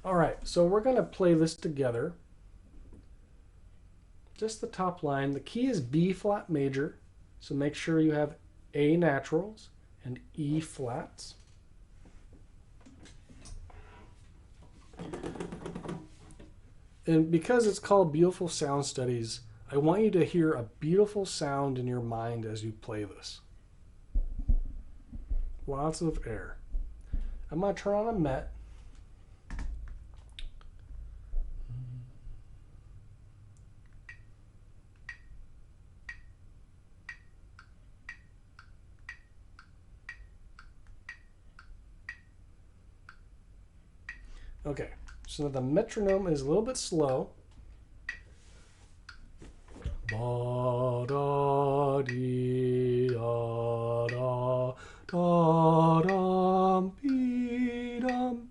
All right, so we're going to play this together. Just the top line. The key is B flat major, so make sure you have A naturals and E flats. And because it's called Beautiful Sound Studies, I want you to hear a beautiful sound in your mind as you play this. Lots of air. I'm going to turn on a Met. Okay, so the metronome is a little bit slow. Ba da dee da da da dum be dum.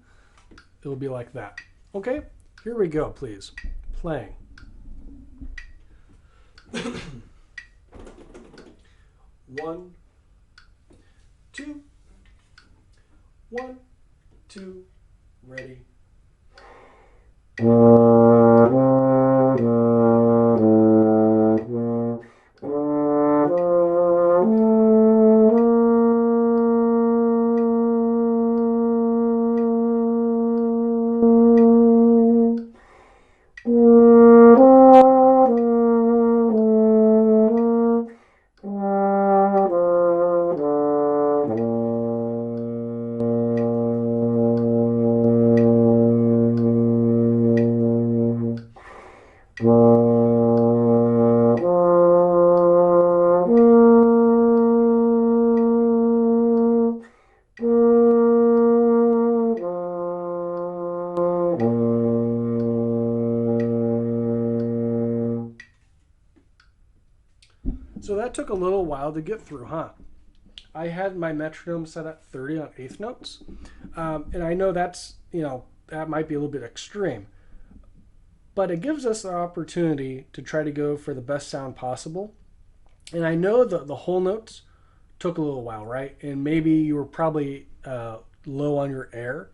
It will be like that. Okay, here we go, please. Playing. One, two, one, two, ready. So that took a little while to get through, huh? I had my metronome set at 30 on eighth notes. And I know that's, that might be a little bit extreme, but it gives us an opportunity to try to go for the best sound possible. And I know that the whole notes took a little while, right? And maybe you were probably low on your air.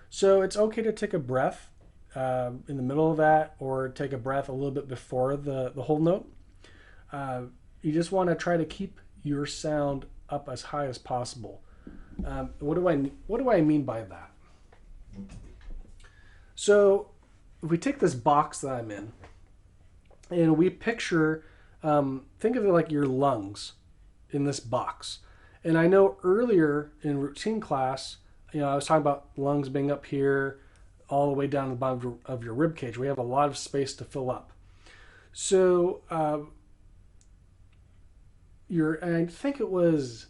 So it's okay to take a breath in the middle of that or take a breath a little bit before the whole note. You just want to try to keep your sound up as high as possible. What do I mean by that? So if we take this box that I'm in and we picture, think of it like your lungs in this box. And I know earlier in routine class, I was talking about lungs being up here all the way down to the bottom of your rib cage. We have a lot of space to fill up. So and I think it was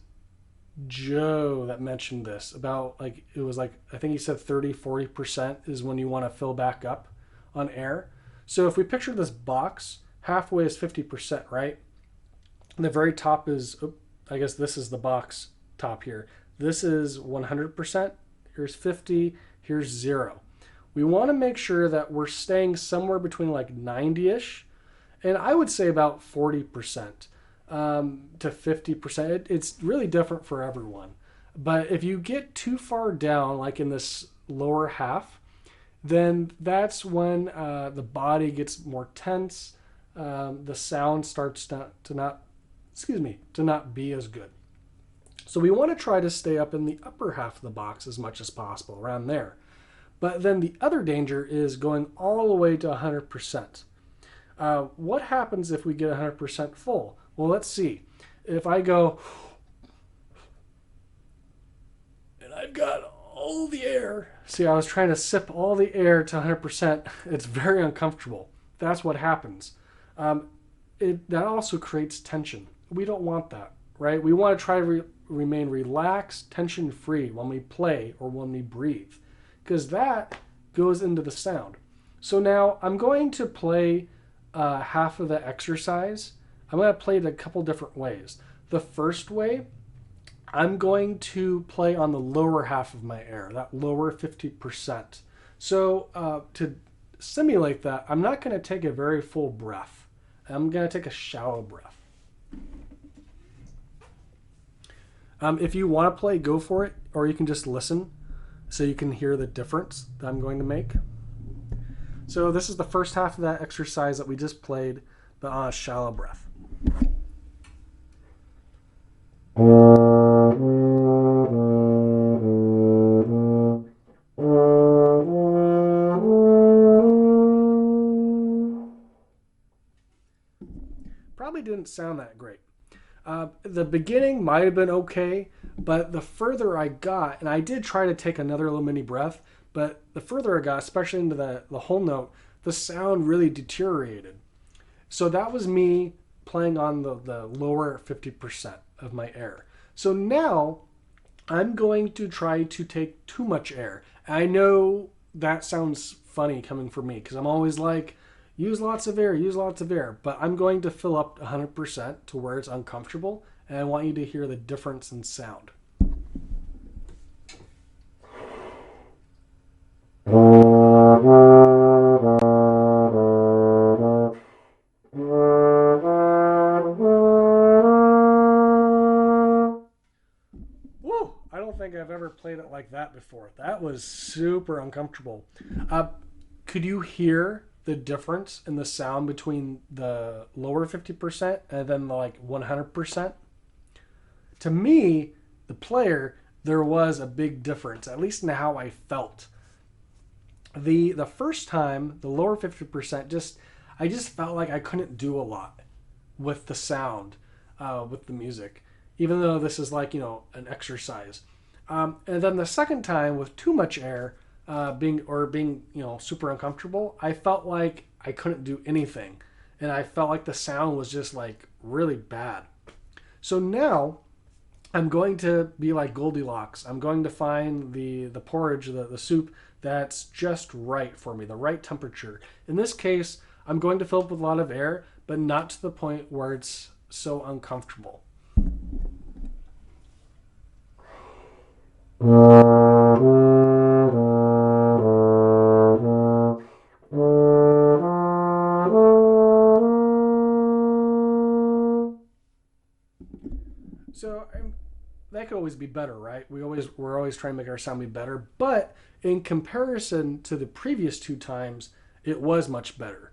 Joe that mentioned this about like it was like I think he said 30-40% is when you want to fill back up on air. So if we picture this box, halfway is 50%, right? And the very top is I guess this is the box top here. This is 100%. Here's 50, here's 0. We want to make sure that we're staying somewhere between like 90ish and I would say about 40%. To 50%. It's really different for everyone. But if you get too far down, like in this lower half, then that's when the body gets more tense. The sound starts to not be as good. So we want to try to stay up in the upper half of the box as much as possible, around there. But then the other danger is going all the way to 100%. What happens if we get 100% full? Well, let's see. If I go and I've got all the air, see, I was trying to sip all the air to 100%. It's very uncomfortable. That's what happens. That also creates tension. We don't want that, right? We want to try to remain relaxed, tension free when we play or when we breathe, because that goes into the sound. So now I'm going to play half of the exercise. I'm going to play it a couple different ways. The first way, I'm going to play on the lower half of my air, that lower 50%. So to simulate that, I'm not going to take a very full breath. I'm going to take a shallow breath. If you want to play, go for it, or you can just listen. so you can hear the difference that I'm going to make. So this is the first half of that exercise that we just played, but on a shallow breath. Probably didn't sound that great. The beginning might have been okay, but the further I got, and I did try to take another little mini breath, but the further I got, especially into the whole note, the sound really deteriorated. So that was me playing on the lower 50% of my air. So now I'm going to try to take too much air. I know that sounds funny coming from me because I'm always like, use lots of air, use lots of air. But I'm going to fill up 100% to where it's uncomfortable. And I want you to hear the difference in sound. Woo! I don't think I've ever played it like that before. That was super uncomfortable. Uh, could you hear the difference in the sound between the lower 50% and then the like 100%? To me, the player, there was a big difference, at least in how I felt. The first time, the lower 50%, I just felt like I couldn't do a lot with the sound, with the music, even though this is like, an exercise. And then the second time with too much air, being super uncomfortable, I felt like I couldn't do anything, and I felt like the sound was just like really bad. So now I'm going to be like Goldilocks. I'm going to find the porridge, the soup that's just right for me, the right temperature. In this case, I'm going to fill up with a lot of air, but not to the point where it's so uncomfortable. So that could always be better, right? We're always trying to make our sound be better, but in comparison to the previous two times, it was much better.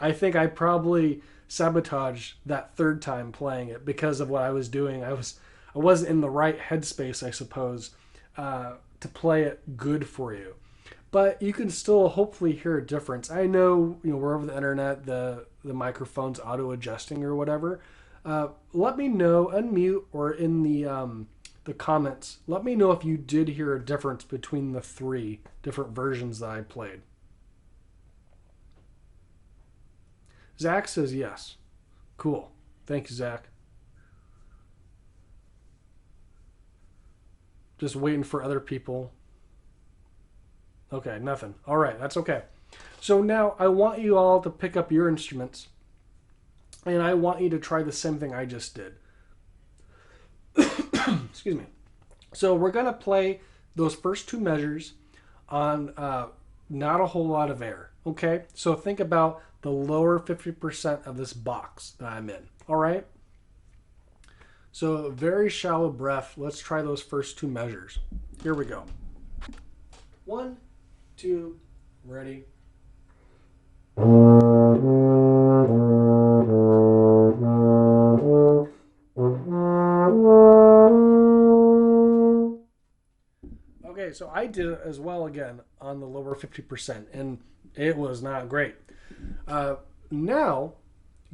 I think I probably sabotaged that third time playing it because of what I was doing. I wasn't in the right headspace, I suppose, to play it good for you. But you can still hopefully hear a difference. I know, we're over the internet, the microphone's auto adjusting or whatever. Let me know, unmute or in the comments. Let me know if you did hear a difference between the three different versions that I played. Zach says yes. Cool. Thank you, Zach. Just waiting for other people. Okay, nothing. All right, that's okay. So now I want you all to pick up your instruments, and I want you to try the same thing I just did. Excuse me. So we're going to play those first two measures on not a whole lot of air. Okay? So think about the lower 50% of this box that I'm in. All right? So very shallow breath. Let's try those first two measures. Here we go. 1, 2, ready. Okay, so I did it as well again on the lower 50%, and it was not great. Now,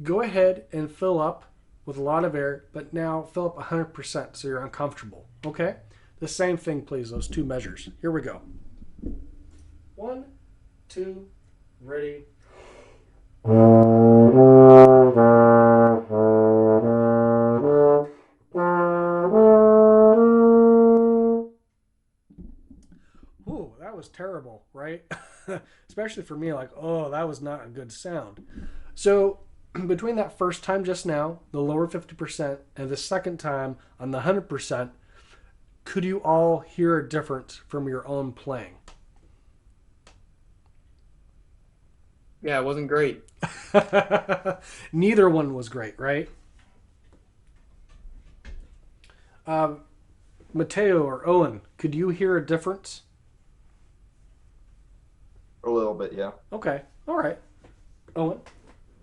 go ahead and fill up with a lot of air, but now fill up 100% so you're uncomfortable. Okay? The same thing, please, those two measures. Here we go. 1, 2, ready. Ooh, that was terrible, right? Especially for me, like, oh, that was not a good sound. So between that first time just now, the lower 50%, and the second time on the 100%, could you all hear a difference from your own playing? Yeah, it wasn't great. Neither one was great, right? Um, Mateo or Owen, could you hear a difference? little bit, yeah. Okay. All right. Owen.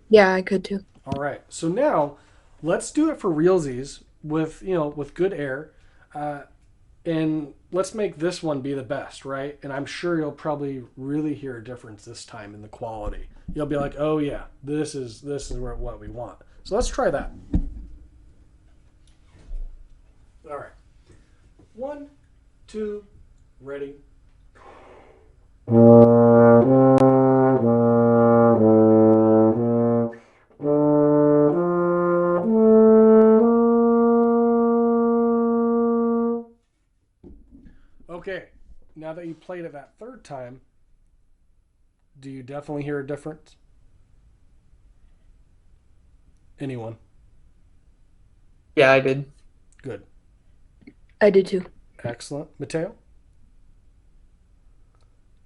Yeah, I could too. All right. So now let's do it for realsies with with good air, uh, and let's make this one be the best, right? And I'm sure you'll probably really hear a difference this time in the quality. You'll be like, oh yeah, this is what we want. So let's try that. All right. 1, 2, ready. Okay, now that you played it that third time, do you definitely hear a difference? Anyone? Yeah, I did. Good. I did too. Excellent. Mateo?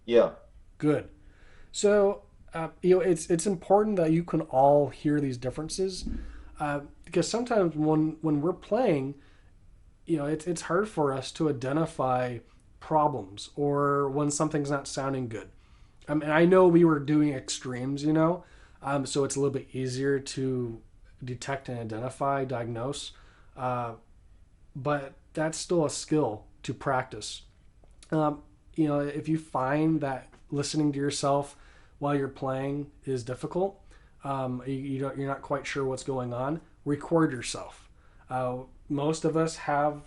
Yeah. Good. So, it's important that you can all hear these differences, because sometimes when we're playing, it's hard for us to identify problems or when something's not sounding good. And I know we were doing extremes, so it's a little bit easier to detect and identify, diagnose, uh, but that's still a skill to practice. Um, if you find that listening to yourself while you're playing is difficult, you're not quite sure what's going on, record yourself. Uh, Most of us have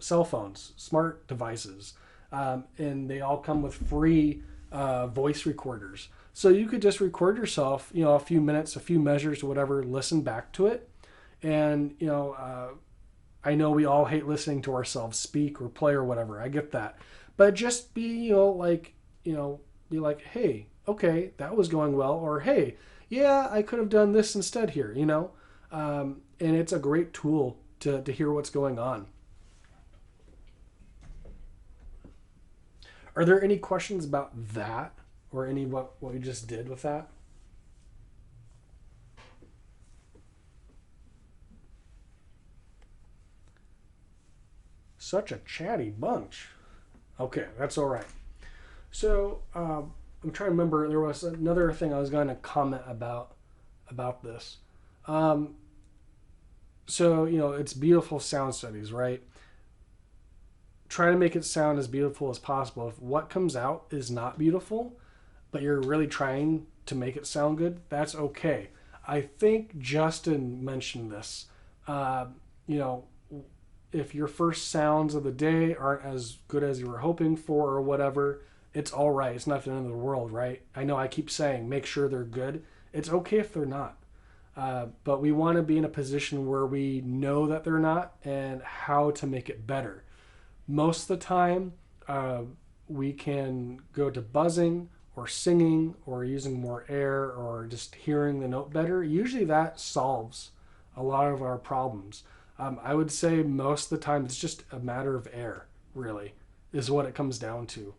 cell phones, smart devices, and they all come with free voice recorders. So you could just record yourself, a few minutes, a few measures, whatever, listen back to it. And, I know we all hate listening to ourselves speak or play or whatever. I get that. But just be, be like, hey, okay, that was going well. Or, hey, yeah, I could have done this instead here. And it's a great tool to hear what's going on. Are there any questions about that or any what we just did with that? Such a chatty bunch. Okay, that's all right. So I'm trying to remember. There was another thing I was going to comment about this. Um, so it's beautiful sound studies, right? Try to make it sound as beautiful as possible. If what comes out is not beautiful, but you're really trying to make it sound good, that's okay. I think Justin mentioned this. Uh, you know, if your first sounds of the day aren't as good as you were hoping for or whatever, it's all right. It's not the end of the world, right? I know I keep saying make sure they're good. It's okay if they're not. But we want to be in a position where we know that they're not and how to make it better. Most of the time, we can go to buzzing or singing or using more air or just hearing the note better. Usually that solves a lot of our problems. I would say most of the time it's just a matter of air, really, is what it comes down to.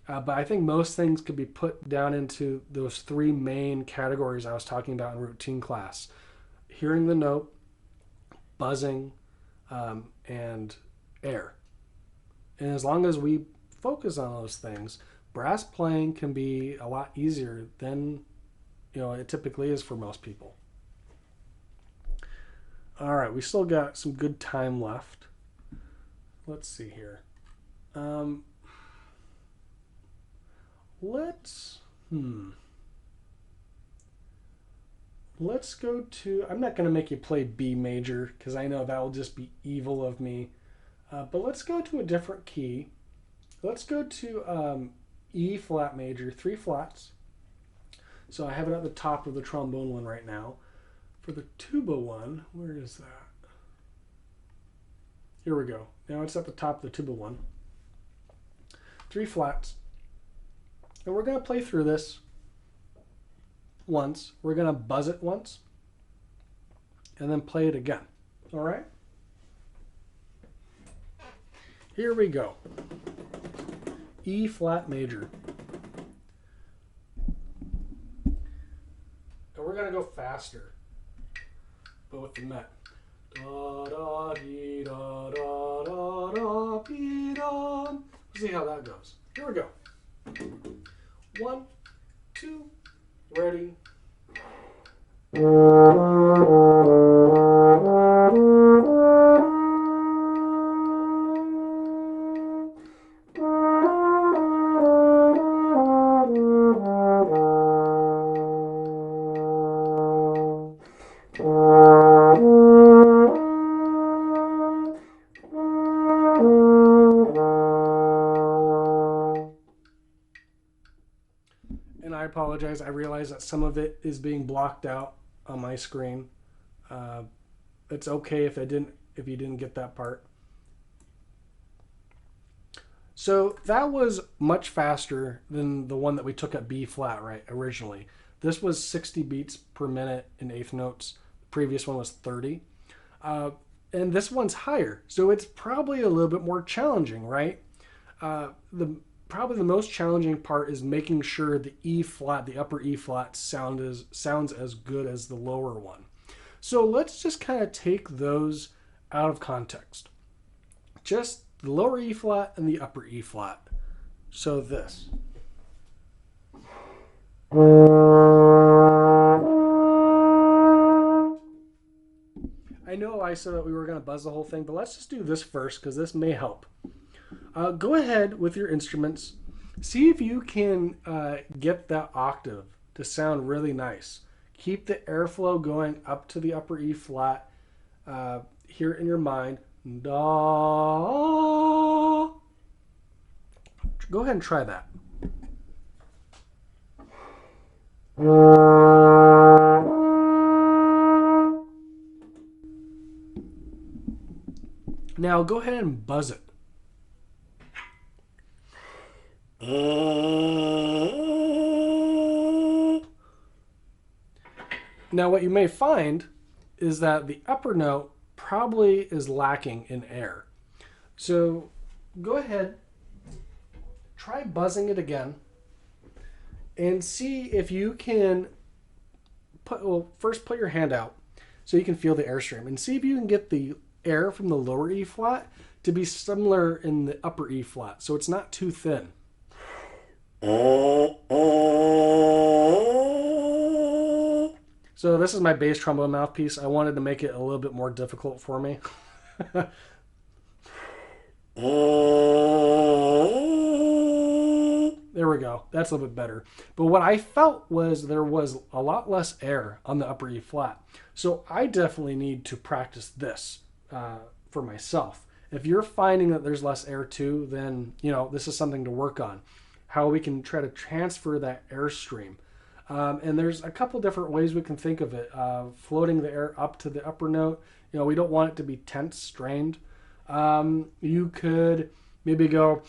But I think most things could be put down into those three main categories I was talking about in routine class: hearing the note, buzzing, and air. And as long as we focus on those things, brass playing can be a lot easier than it typically is for most people. All right, we still got some good time left. Let's see here. Um, let's let's go to. I'm not going to make you play B major because I know that will just be evil of me. But let's go to a different key. Let's go to E flat major, three flats. So I have it at the top of the trombone one right now. For the tuba one, where is that? Here we go. Now it's at the top of the tuba one. Three flats. And we're going to play through this once. We're going to buzz it once. And then play it again. All right? Here we go. E flat major. And we're going to go faster, but with the met. Da da dee da da da da dee da. See how that goes. Here we go. 1, two, ready. And I apologize. I realize that some of it is being blocked out on my screen. Uh, it's okay if you didn't get that part. So that was much faster than the one that we took at B flat, right, originally. This was 60 beats per minute in eighth notes. The previous one was 30. Uh, and this one's higher. So it's probably a little bit more challenging, right? The Probably the most challenging part is making sure the E flat, the upper E flat sounds as good as the lower one. So let's just kind of take those out of context. Just the lower E flat and the upper E flat. So this. I know I said that we were going to buzz the whole thing, but let's just do this first because this may help. Go ahead with your instruments. See if you can get that octave to sound really nice. Keep the airflow going up to the upper E flat. Hear it in your mind. Da. Go ahead and try that. Now go ahead and buzz it. Now what you may find is that the upper note probably is lacking in air. So go ahead, try buzzing it again and see if you can first put your hand out so you can feel the airstream and see if you can get the air from the lower E flat to be similar in the upper E flat so it's not too thin. So this is my bass trombone mouthpiece. I wanted to make it a little bit more difficult for me. There we go. That's a little bit better. But what I felt was there was a lot less air on the upper E flat. So I definitely need to practice this for myself. If you're finding that there's less air too, then this is something to work on. How we can try to transfer that airstream. And there's a couple different ways we can think of it. Floating the air up to the upper note. We don't want it to be tense, strained. You could maybe go,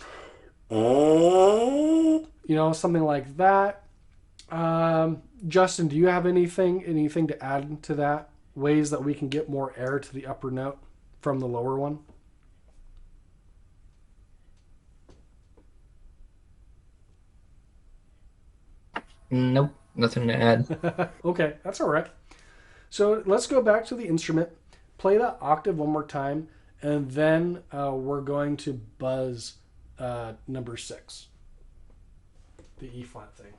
something like that. Justin, do you have anything to add to that? Ways that we can get more air to the upper note from the lower one? Nope, nothing to add. Okay, that's all right. So let's go back to the instrument, play that octave one more time, and then we're going to buzz number 6, the E flat thing.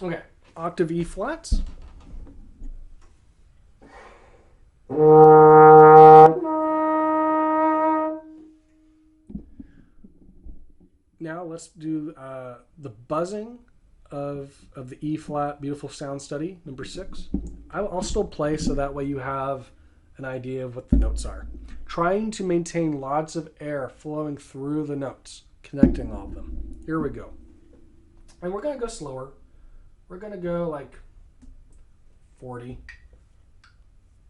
Okay, octave E flats. Now let's do the buzzing of the E flat beautiful sound study number 6. I'll still play so that way you have an idea of what the notes are. Trying to maintain lots of air flowing through the notes, connecting all of them. Here we go. And we're going to go slower. We're going to go like 40.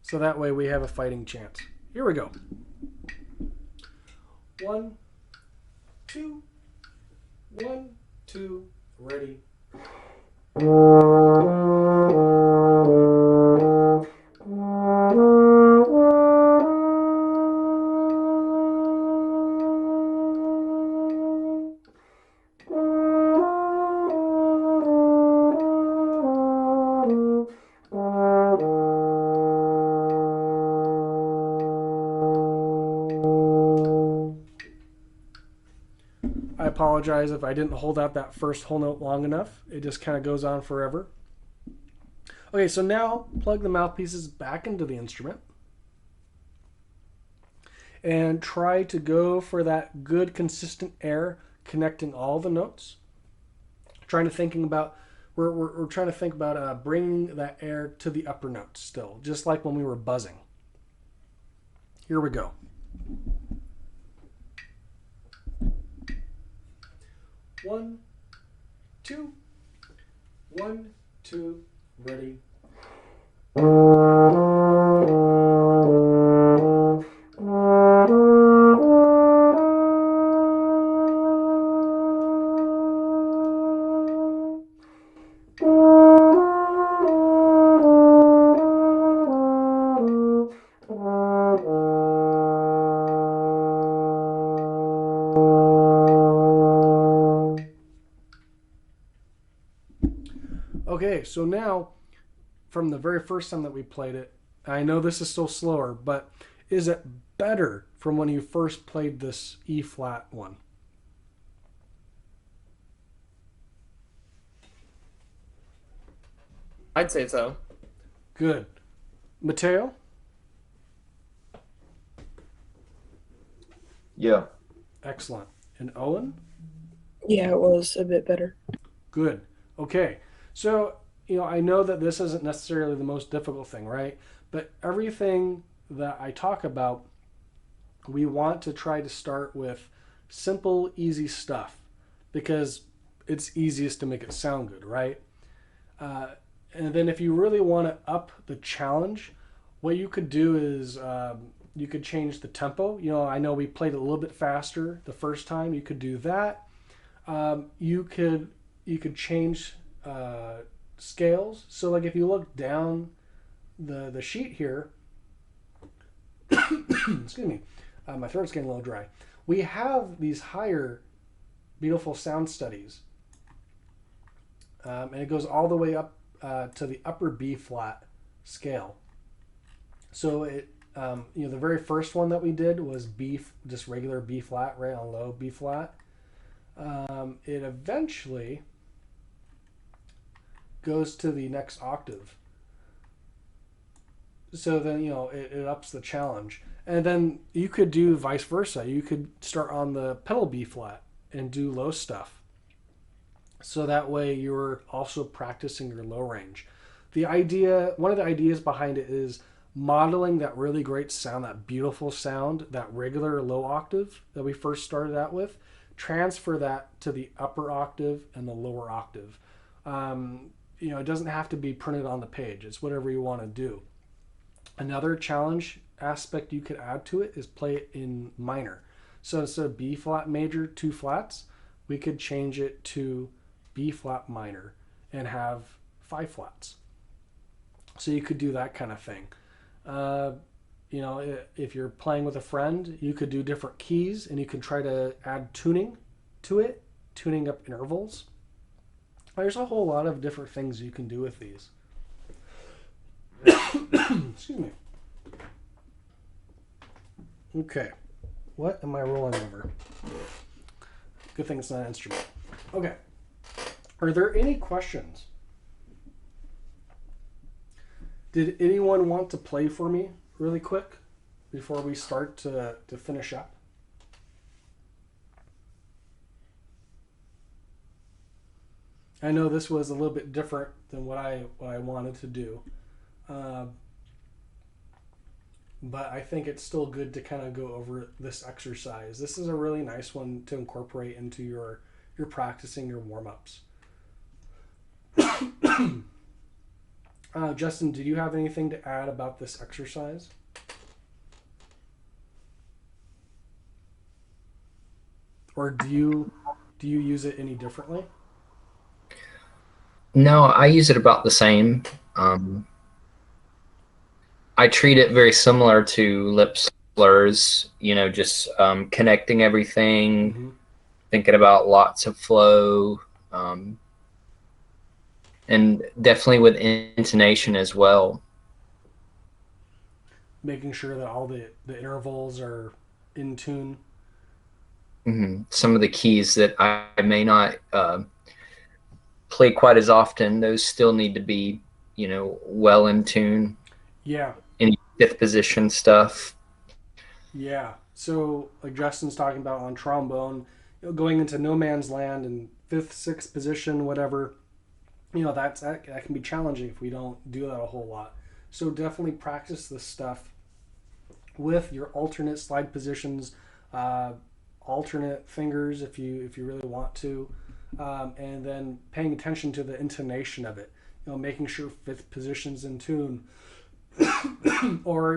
So that way we have a fighting chance. Here we go. 1, 2, 1, 2, ready. apologize if I didn't hold out that first whole note long enough. It just kind of goes on forever. Okay, so now plug the mouthpieces back into the instrument and try to go for that good consistent air connecting all the notes. Trying to thinking about we're trying to think about bringing that air to the upper notes still, just like when we were buzzing. Here we go. One, two, 1, 2, ready. Okay, so now from the very first time that we played it, I know this is still slower, but is it better from when you first played this E flat one? I'd say so. Good. Mateo? Yeah. Excellent. And Owen? Yeah, it was a bit better. Good. Okay. So, I know that this isn't necessarily the most difficult thing, right? But everything that I talk about, we want to try to start with simple, easy stuff because it's easiest to make it sound good, right? And then if you really want to up the challenge, what you could do is you could change the tempo. I know we played it a little bit faster the first time. You could do that. You could change scales. So like if you look down the sheet here, excuse me, my throat's getting a little dry. We have these higher beautiful sound studies, and it goes all the way up to the upper B flat scale. So it, the very first one that we did was B, just regular B flat, right on low B flat. It eventually goes to the next octave. So then, it ups the challenge. And then you could do vice versa. You could start on the pedal B flat and do low stuff. So that way you're also practicing your low range. One of the ideas behind it is modeling that really great sound, that beautiful sound, that regular low octave that we first started out with, transfer that to the upper octave and the lower octave. It doesn't have to be printed on the page. It's whatever you want to do. Another challenge aspect you could add to it is play it in minor. So instead of B flat major, 2 flats, we could change it to B flat minor and have 5 flats. So you could do that kind of thing. If you're playing with a friend, you could do different keys and you can try to add tuning to it, tuning up intervals. There's a whole lot of different things you can do with these. Excuse me. Okay. What am I rolling over? Good thing it's not an instrument. Okay. Are there any questions? Did anyone want to play for me really quick before we start to finish up? I know this was a little bit different than what I wanted to do. But I think it's still good to kind of go over this exercise. This is a really nice one to incorporate into your practicing your warm-ups. Justin, did you have anything to add about this exercise? Or do you use it any differently? No, I use it about the same. I treat it very similar to lip slurs, just connecting everything, thinking about lots of flow, and definitely with intonation as well. Making sure that all the intervals are in tune. Some of the keys that I may not play quite as often, those still need to be, well in tune. Yeah, Any fifth position stuff. yeah. So like Justin's talking about on trombone, going into no man's land in fifth, sixth position, whatever. That can be challenging if we don't do that a whole lot. So definitely practice this stuff with your alternate slide positions, uh, alternate fingers if you really want to, and then paying attention to the intonation of it. Making sure fifth position's in tune, or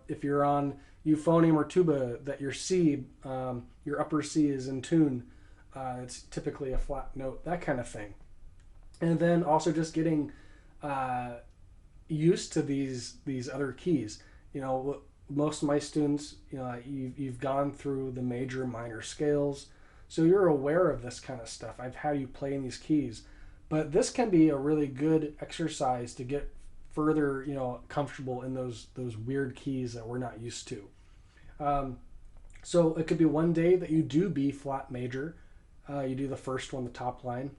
if you're on euphonium or tuba, that your C, your upper C is in tune. It's typically a flat note, that kind of thing. And then also just getting uh, used to these other keys. Most of my students, you've gone through the major minor scales, so you're aware of this kind of stuff. I've had you play in these keys, but this can be a really good exercise to get further, comfortable in those weird keys that we're not used to. Um, so it could be one day that you do B flat major, you do the first one, the top line,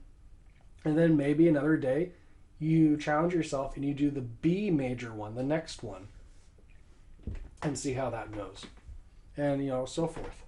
and then maybe another day you challenge yourself and you do the B major one, the next one, and see how that goes, and so forth.